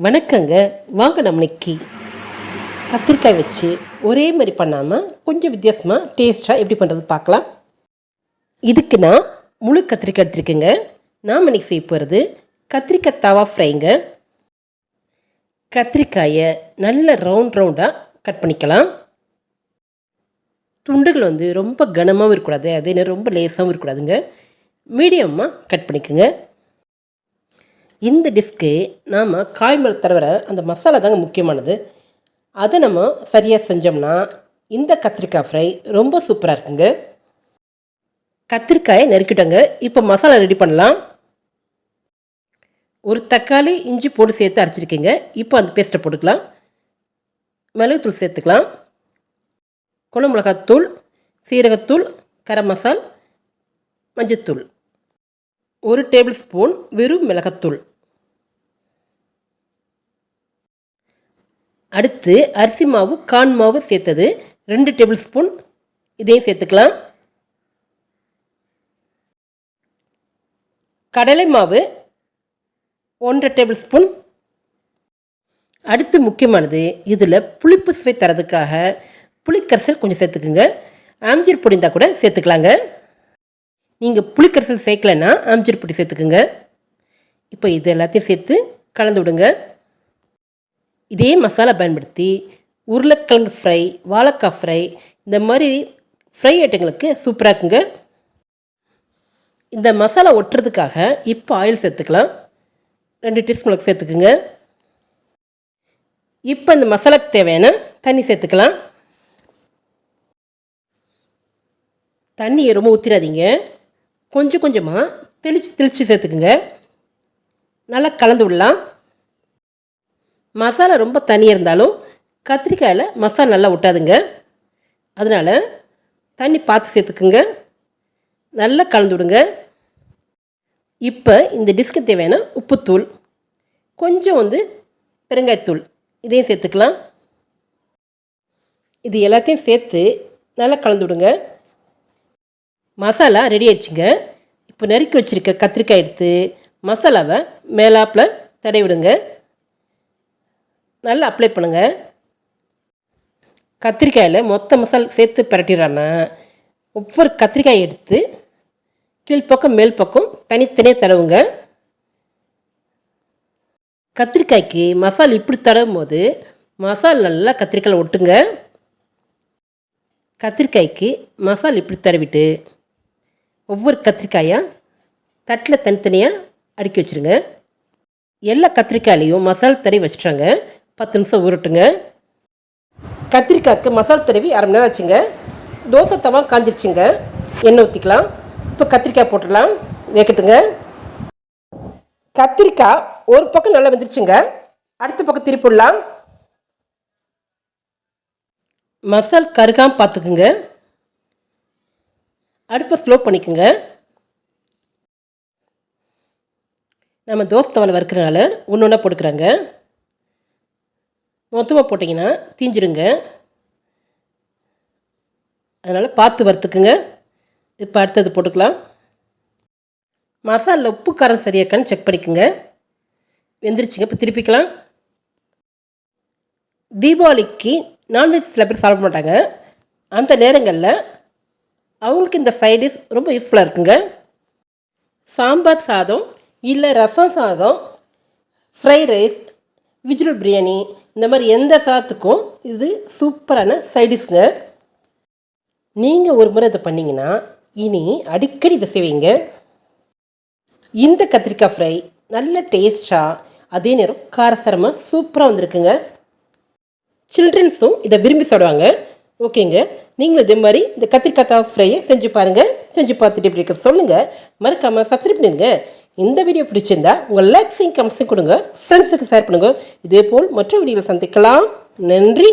வணக்கங்க. வாங்க நம்ம இன்னைக்கு கத்திரிக்காய் வச்சு ஒரே மாதிரி பண்ணாமல் கொஞ்சம் வித்தியாசமாக டேஸ்ட்டாக எப்படி பண்ணுறது பார்க்கலாம். இதுக்கு நான் முழு கத்திரிக்காய் எடுத்துருக்கேங்க. நாம் இன்னைக்கு செய்ய போகிறது கத்திரிக்காய் தவா ஃப்ரைங்க. கத்திரிக்காயை நல்ல ரவுண்டாக கட் பண்ணிக்கலாம். துண்டுகள் ரொம்ப கனமாகவும் இருக்கக்கூடாது, அதே நேரம் ரொம்ப லேசாகவும் இருக்கக்கூடாதுங்க. மீடியமாக கட் பண்ணிக்கோங்க. இந்த டிஷ்க்கு நாம் காய் மேலே தடவுற அந்த மசாலா தாங்க முக்கியமானது. அதை நம்ம சரியாக செஞ்சோம்னா இந்த கத்திரிக்காய் ஃப்ரை ரொம்ப சூப்பராக இருக்குங்க. கத்திரிக்காயை நறுக்கிட்டோங்க. இப்போ மசாலா ரெடி பண்ணலாம். ஒரு தக்காளி இஞ்சி போட்டு சேர்த்து அரைச்சிருக்கீங்க. இப்போ அந்த பேஸ்ட்டை போட்டுக்கலாம். மிளகுத்தூள் சேர்த்துக்கலாம். குழம்பு மிளகாத்தூள், சீரகத்தூள், கரம் மசால், மஞ்சத்தூள், 1 டேபிள் ஸ்பூன் வெறும் மிளகாத்தூள். அடுத்து அரிசி மாவு, கார்ன் மாவு சேர்த்தது 2 டேபிள் ஸ்பூன், இதையும் சேர்த்துக்கலாம். கடலை மாவு 1 டேபிள் ஸ்பூன். அடுத்து முக்கியமானது, இதில் புளிப்பு சுவை தரதுக்காக புளிக்கரைசல் கொஞ்சம் சேர்த்துக்குங்க. ஆம்ச்சூர் பொடி இருந்தால் கூட சேர்த்துக்கலாங்க. நீங்கள் புளிக்கரைசல் சேர்க்கலைன்னா ஆம்ச்சூர் பொடி சேர்த்துக்குங்க. இப்போ இது எல்லாத்தையும் சேர்த்து கலந்து விடுங்க. இதே மசாலா பயன்படுத்தி உருளைக்கிழங்கு ஃப்ரை, வாழைக்காய் ஃப்ரை, இந்த மாதிரி ஃப்ரை ஐட்டங்களுக்கு சூப்பராக இருக்குங்க. இந்த மசாலா ஒட்டுறதுக்காக இப்போ ஆயில் சேர்த்துக்கலாம். 2 டீஸ்பூனுக்கு சேர்த்துக்குங்க. இப்போ இந்த மசாலாக்கு தேவையான தண்ணி சேர்த்துக்கலாம். தண்ணியை ரொம்ப ஊற்றிடாதீங்க, கொஞ்சம் கொஞ்சமாக தெளித்து சேர்த்துக்குங்க. நல்லா கலந்து விடலாம். மசாலா ரொம்ப தண்ணியாக இருந்தாலும் கத்திரிக்காயில் மசாலா நல்லா ஒட்டாதுங்க. அதனால் தண்ணி பார்த்து சேர்த்துக்குங்க. நல்லா கலந்து விடுங்க. இப்போ இந்த டிஷ்க்கு தேவையான உப்புத்தூள், கொஞ்சம் பெருங்காயத்தூள், இதையும் சேர்த்துக்கலாம். இது எல்லாத்தையும் சேர்த்து நல்லா கலந்து விடுங்க. மசாலா ரெடி ஆயிடுச்சுங்க. இப்போ நறுக்கி வச்சுருக்க கத்திரிக்காய் எடுத்து மசாலாவை மேலாப்பில் தடவி விடுங்க. நல்லா அப்ளை பண்ணுங்கள். கத்திரிக்காயில் மொத்த மசாலா சேர்த்து பரட்டிடாமல் ஒவ்வொரு கத்திரிக்காய் எடுத்து கீழ்ப்பக்கம் மேல் பக்கம் தனித்தனியாக தடவுங்க. கத்திரிக்காய்க்கு மசாலா இப்படி தடவும் போது மசாலா நல்லா கத்திரிக்காயில் ஒட்டுங்க. கத்திரிக்காய்க்கு மசாலா இப்படி தடவிட்டு ஒவ்வொரு கத்திரிக்காயாக தட்டில் தனித்தனியாக அடுக்கி வச்சுருங்க. எல்லா கத்திரிக்காயிலையும் மசாலா தடவி வச்சுட்டாங்க. 10 நிமிஷம் ஊறட்டுங்க. கத்திரிக்காய்க்கு மசாலா தடவி 1/2 மணி நேரம் ஆச்சுங்க. தோசை தவா காஞ்சிருச்சுங்க. எண்ணெய் ஊற்றிக்கலாம். இப்போ கத்திரிக்காய் போட்டுடலாம், வேக்கட்டுங்க. கத்திரிக்காய் ஒரு பக்கம் நல்லா வெந்துருச்சுங்க. அடுத்த பக்கம் திருப்பிடலாம். மசால் கருகாமல் பார்த்துக்குங்க. அடுப்பை ஸ்லோ பண்ணிக்கோங்க. நம்ம தோசை தவாவில் வறுக்கிறனால ஒன்று ஒன்றா போட்டுக்கிறாங்க. மொத்தமாக போட்டிங்கன்னா தீஞ்சிருங்க. அதனால் பார்த்து வறுத்துக்குங்க. இப்போ அடுத்தது போட்டுக்கலாம். மசாலா உப்பு காரம் சரியாக இருக்கான்னு செக் பண்ணிக்கோங்க. வெந்துருச்சுங்க. இப்போ திருப்பிக்கலாம். தீபாவளிக்கு நான்வெஜ் சில பேர் சாப்பிட மாட்டாங்க. அந்த நேரங்களில் அவங்களுக்கு இந்த சைட் டிஷ் ரொம்ப யூஸ்ஃபுல்லாக இருக்குங்க. சாம்பார் சாதம் இல்லை ரசம் சாதம், ஃப்ரைட் ரைஸ், வெஜிடபிள் பிரியாணி, இந்த மாதிரி எந்த சாதத்துக்கும் இது சூப்பரான சைட் டிஷ்ங்க. நீங்கள் ஒரு முறை இதை பண்ணிங்கன்னா இனி அடிக்கடி இதை செய்வீங்க. இந்த கத்திரிக்காய் ஃப்ரை நல்ல டேஸ்ட்டாக, அதே நேரம் காரசாரமாக சூப்பராக வந்திருக்குங்க. சில்ட்ரன்ஸும் இதை விரும்பி சாப்பிடுவாங்க. ஓகேங்க, நீங்களும் இதே மாதிரி இந்த கத்திரிக்காய் ஃப்ரையை செஞ்சு பாருங்கள். செஞ்சு பார்த்துட்டு எப்படி இருக்க சொல்லுங்கள். மறக்காமல் சப்ஸ்கிரைப் பண்ணிடுங்க. இந்த வீடியோ பிடிச்சிருந்தா உங்கள் லைக்ஸையும் கமெண்ட்ஸையும் கொடுங்க. ஃப்ரெண்ட்ஸுக்கு ஷேர் பண்ணுங்கள். இதேபோல் மற்ற வீடியோவில் சந்திக்கலாம். நன்றி.